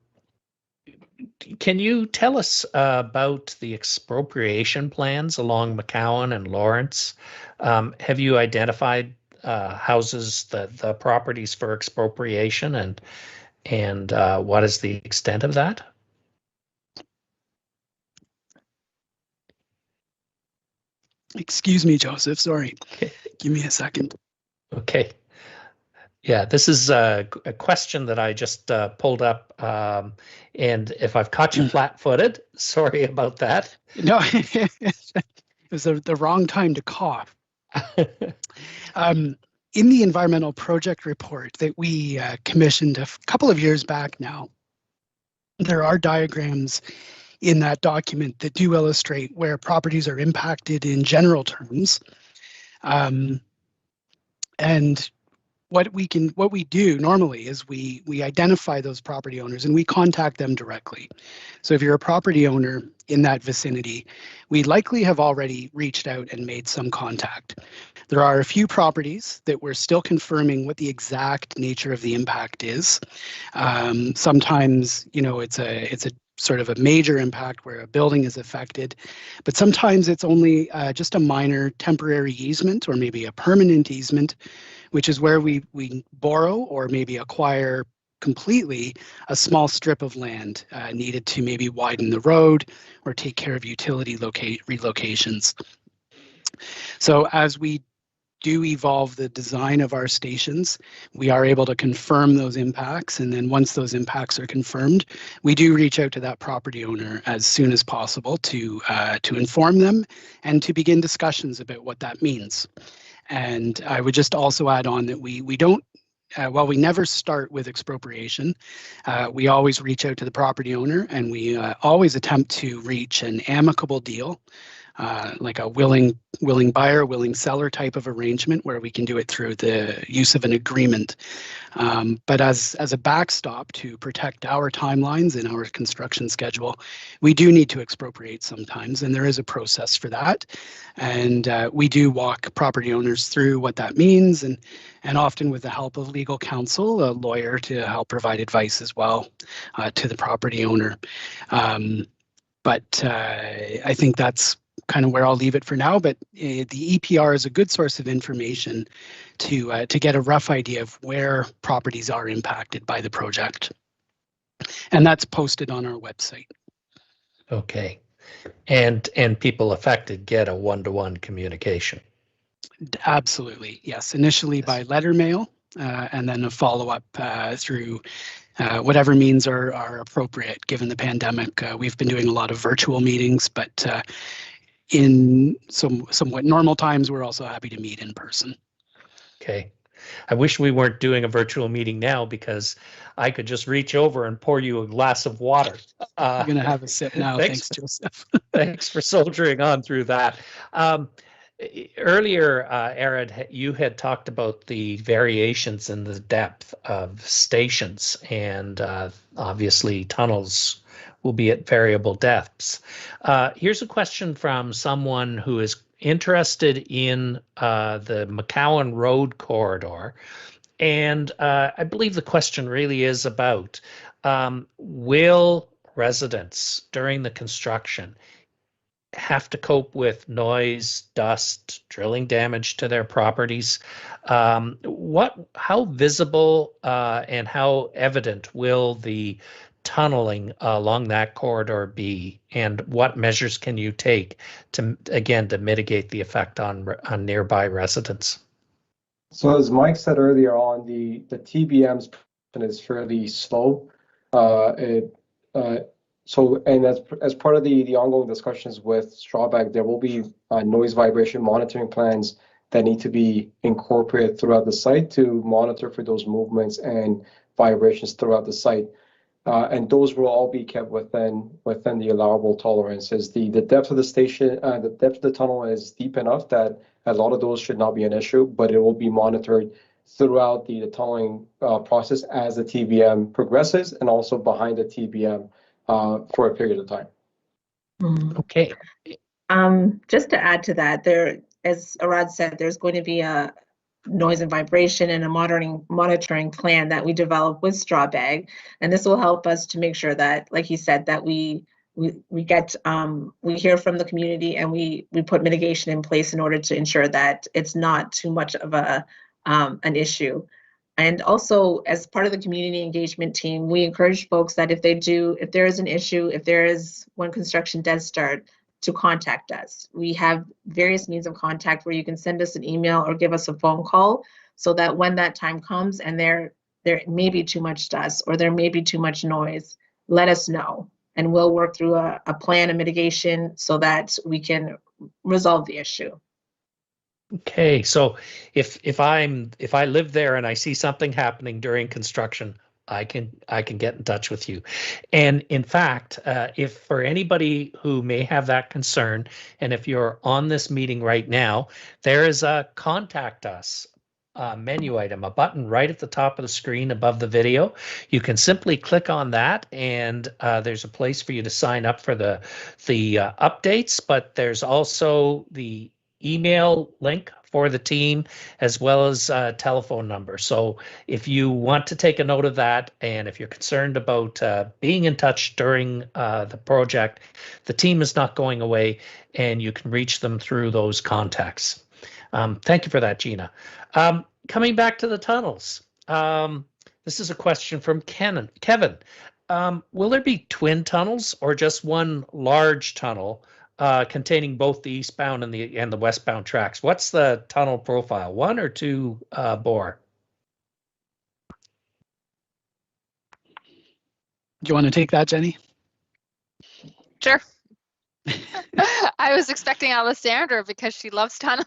you tell us about the expropriation plans along McCowan and Lawrence? Have you identified houses, the properties for expropriation, and what is the extent of that? Excuse me, Joseph, sorry. Okay. Give me a second. Okay. Yeah, this is a question that I just pulled up, and if I've caught you flat-footed, sorry about that. No, it was the wrong time to cough. In the environmental project report that we commissioned a couple of years back now, there are diagrams in that document that do illustrate where properties are impacted in general terms. And what we do normally is we identify those property owners and we contact them directly. So if you're a property owner in that vicinity, we likely have already reached out and made some contact. There are a few properties that we're still confirming what the exact nature of the impact is. Sometimes, it's a sort of a major impact where a building is affected, but sometimes it's only just a minor temporary easement or maybe a permanent easement, which is where we borrow or maybe acquire completely a small strip of land needed to maybe widen the road or take care of utility relocations. So as we do evolve the design of our stations, we are able to confirm those impacts. And then once those impacts are confirmed, we do reach out to that property owner as soon as possible to inform them and to begin discussions about what that means. And I would just also add on that we don't, while we never start with expropriation, we always reach out to the property owner, and we always attempt to reach an amicable deal, like a willing buyer, willing seller type of arrangement, where we can do it through the use of an agreement. But as a backstop to protect our timelines and our construction schedule, we do need to expropriate sometimes, and there is a process for that. And we do walk property owners through what that means, and often with the help of legal counsel, a lawyer to help provide advice as well to the property owner. But I think that's kind of where I'll leave it for now. But the EPR is a good source of information to get a rough idea of where properties are impacted by the project. And that's posted on our website. Okay. And people affected get a one-to-one communication. Absolutely, yes. Initially by letter mail, and then a follow-up through whatever means are appropriate given the pandemic. We've been doing a lot of virtual meetings, but in somewhat normal times, we're also happy to meet in person. Okay. I wish we weren't doing a virtual meeting now, because I could just reach over and pour you a glass of water. I'm going to have a sip now. Thanks, Joseph. Thanks for soldiering on through that. Earlier, Arid, you had talked about the variations in the depth of stations, and obviously tunnels will be at variable depths. Here's a question from someone who is interested in the McCowan Road corridor. And I believe the question really is about, will residents during the construction have to cope with noise, dust, drilling damage to their properties? How visible and how evident will the tunneling along that corridor be, and what measures can you take to mitigate the effect on nearby residents? So as Mike said earlier on, the TBM's is fairly slow. And as part of the ongoing discussions with Strawback, there will be noise vibration monitoring plans that need to be incorporated throughout the site to monitor for those movements and vibrations throughout the site. And those will all be kept within the allowable tolerances. The depth of the station, the depth of the tunnel is deep enough that a lot of those should not be an issue, but it will be monitored throughout the tunneling process as the TBM progresses, and also behind the TBM for a period of time. Okay. Just to add to that, as Arad said, there's going to be a noise and vibration and a monitoring plan that we develop with Strawbag, and this will help us to make sure that, like he said, that we get we hear from the community, and we put mitigation in place in order to ensure that it's not too much of an issue. And also, as part of the community engagement team, we encourage folks that if there is an issue, when construction does start, to contact us. We have various means of contact where you can send us an email or give us a phone call, so that when that time comes and there may be too much dust or there may be too much noise, let us know, and we'll work through a plan of mitigation so that we can resolve the issue. Okay, so if I live there and I see something happening during construction, I can get in touch with you. And in fact, if for anybody who may have that concern, and if you're on this meeting right now, there is a contact us menu item, a button right at the top of the screen above the video. You can simply click on that, and there's a place for you to sign up for the updates, but there's also the email link for the team, as well as a telephone number. So if you want to take a note of that, and if you're concerned about being in touch during the project, the team is not going away, and you can reach them through those contacts. Thank you for that, Gina. Coming back to the tunnels, this is a question from Kevin. Will there be twin tunnels or just one large tunnel containing both the eastbound and the westbound tracks. What's the tunnel profile? 1 or 2 bore? Do you want to take that, Jenny? Sure. I was expecting Alessandra because she loves tunnels.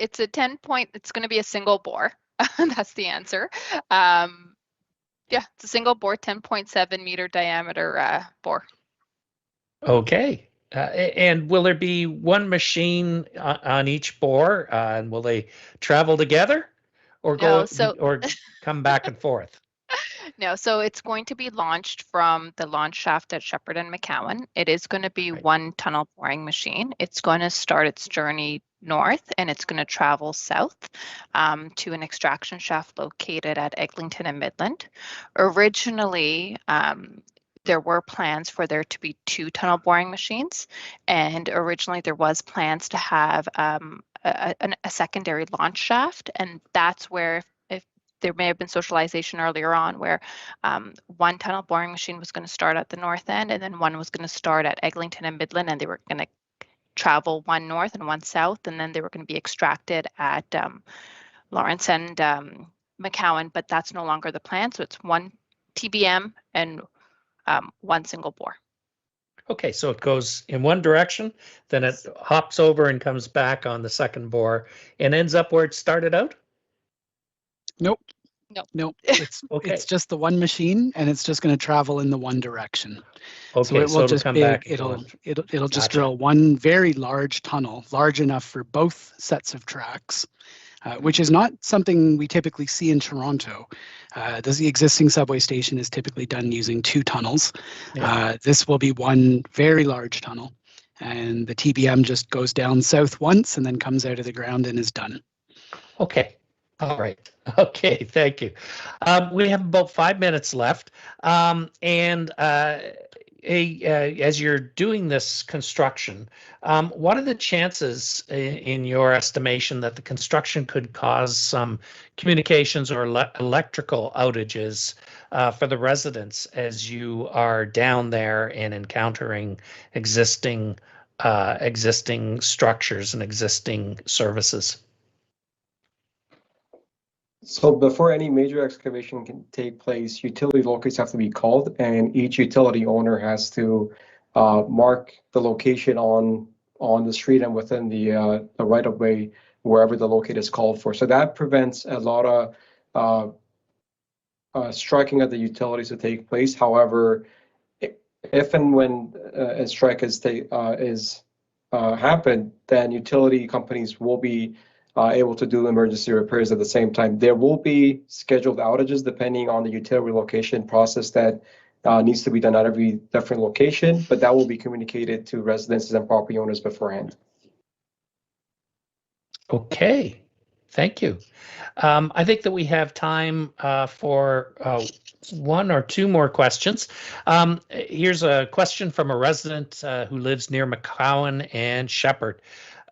It's a 10 point, it's going to be a single bore. That's the answer. Yeah, it's a single bore, 10.7 meter diameter bore. Okay. And will there be one machine on each bore? And will they travel together or No, or come back and forth? No, so it's going to be launched from the launch shaft at Shepherd and McCowan. It is going to be Right. one tunnel boring machine. It's going to start its journey north and it's going to travel south to an extraction shaft located at Eglinton and Midland. Originally, there were plans for there to be 2 tunnel boring machines, and originally there was plans to have a secondary launch shaft, and that's where if there may have been socialization earlier on where one tunnel boring machine was going to start at the north end and then one was going to start at Eglinton and Midland, and they were going to travel one north and one south, and then they were going to be extracted at Lawrence and McCowan, but that's no longer the plan. So it's one TBM and one single bore. Okay, so it goes in one direction, then it hops over and comes back on the second bore and ends up where it started out? Nope. Nope. Okay. It's just the one machine, and it's just going to travel in the one direction. Okay, So it will it'll just come be back. it'll just Gotcha. drill one very large tunnel, large enough for both sets of tracks, which is not something we typically see in Toronto. The existing subway station is typically done using 2 tunnels. Yeah. This will be one very large tunnel, and the TBM just goes down south once and then comes out of the ground and is done. Okay. All right. Okay. Thank you. We have about 5 minutes left. As you're doing this construction, what are the chances, in your estimation, that the construction could cause some communications or electrical outages for the residents as you are down there and encountering existing structures and existing services? So before any major excavation can take place, utility locates have to be called, and each utility owner has to mark the location on the street and within the right of way wherever the locate is called for. So that prevents a lot of striking of the utilities to take place. However, if and when a strike is happened, then utility companies will be able to do emergency repairs at the same time. There will be scheduled outages depending on the utility relocation process that needs to be done at every different location, but that will be communicated to residents and property owners beforehand. Okay, thank you. I think that we have time for 1 or 2 more questions. Here's a question from a resident who lives near McCowan and Shepherd.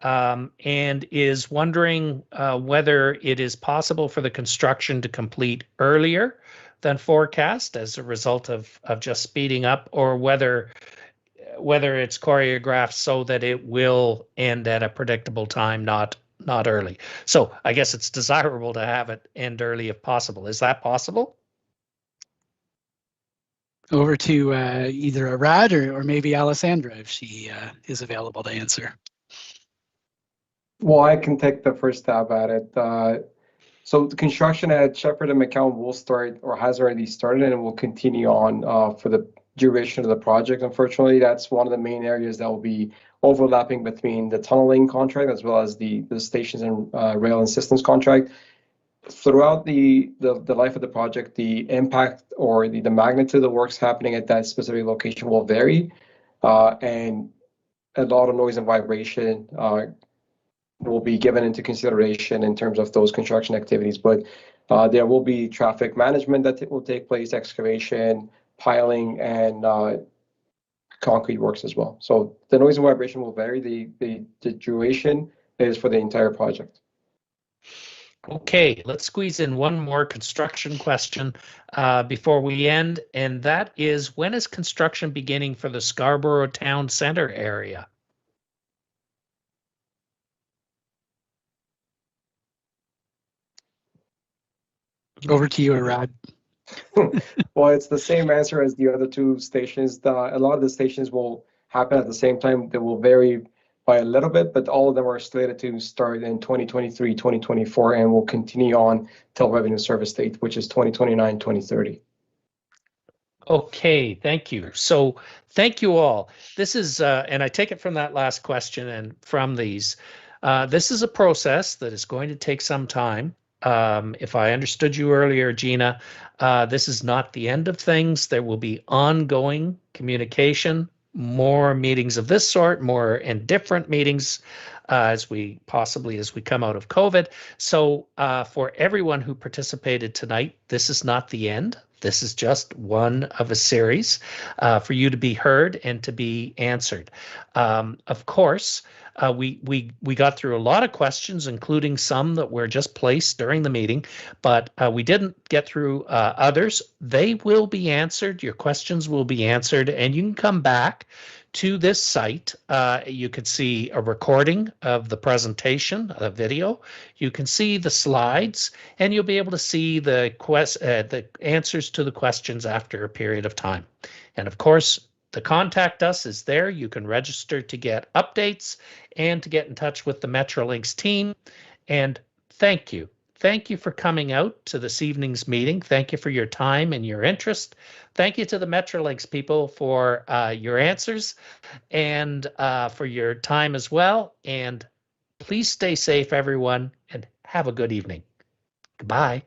And is wondering whether it is possible for the construction to complete earlier than forecast as a result of just speeding up, or whether it's choreographed so that it will end at a predictable time, not early. So I guess it's desirable to have it end early if possible. Is that possible? Over to either Arad or maybe Alessandra if she is available to answer. Well, I can take the first stab at it. So the construction at Shepherd and McCowan will start, or has already started, and it will continue on for the duration of the project. Unfortunately, that's one of the main areas that will be overlapping between the tunneling contract as well as the stations and rail and systems contract. Throughout the life of the project, the impact or the magnitude of the works happening at that specific location will vary, and a lot of noise and vibration will be given into consideration in terms of those construction activities. But there will be traffic management that will take place, excavation, piling, and concrete works as well. So the noise and vibration will vary. The duration is for the entire project. Okay, let's squeeze in one more construction question before we end, and that is, when is construction beginning for the Scarborough Town Center area? Over to you, Arad. Well, it's the same answer as the other two stations. A lot of the stations will happen at the same time. They will vary by a little bit, but all of them are slated to start in 2023, 2024, and will continue on till revenue service date, which is 2029, 2030. Okay, thank you. So thank you all. This is, and I take it from that last question and from these, this is a process that is going to take some time. If I understood you earlier, Gina, this is not the end of things. There will be ongoing communication, more meetings of this sort, more and different meetings as we come out of COVID. So for everyone who participated tonight, this is not the end. This is just one of a series for you to be heard and to be answered. Of course, we got through a lot of questions, including some that were just placed during the meeting, but we didn't get through others. They will be answered. Your questions will be answered, and you can come back to this site. You can see a recording of the presentation, a video. You can see the slides, and you'll be able to see the answers to the questions after a period of time. And of course, the contact us is there. You can register to get updates and to get in touch with the Metrolinx team. And thank you. Thank you for coming out to this evening's meeting. Thank you for your time and your interest. Thank you to the Metrolinx people for your answers and for your time as well. And please stay safe, everyone, and have a good evening. Goodbye.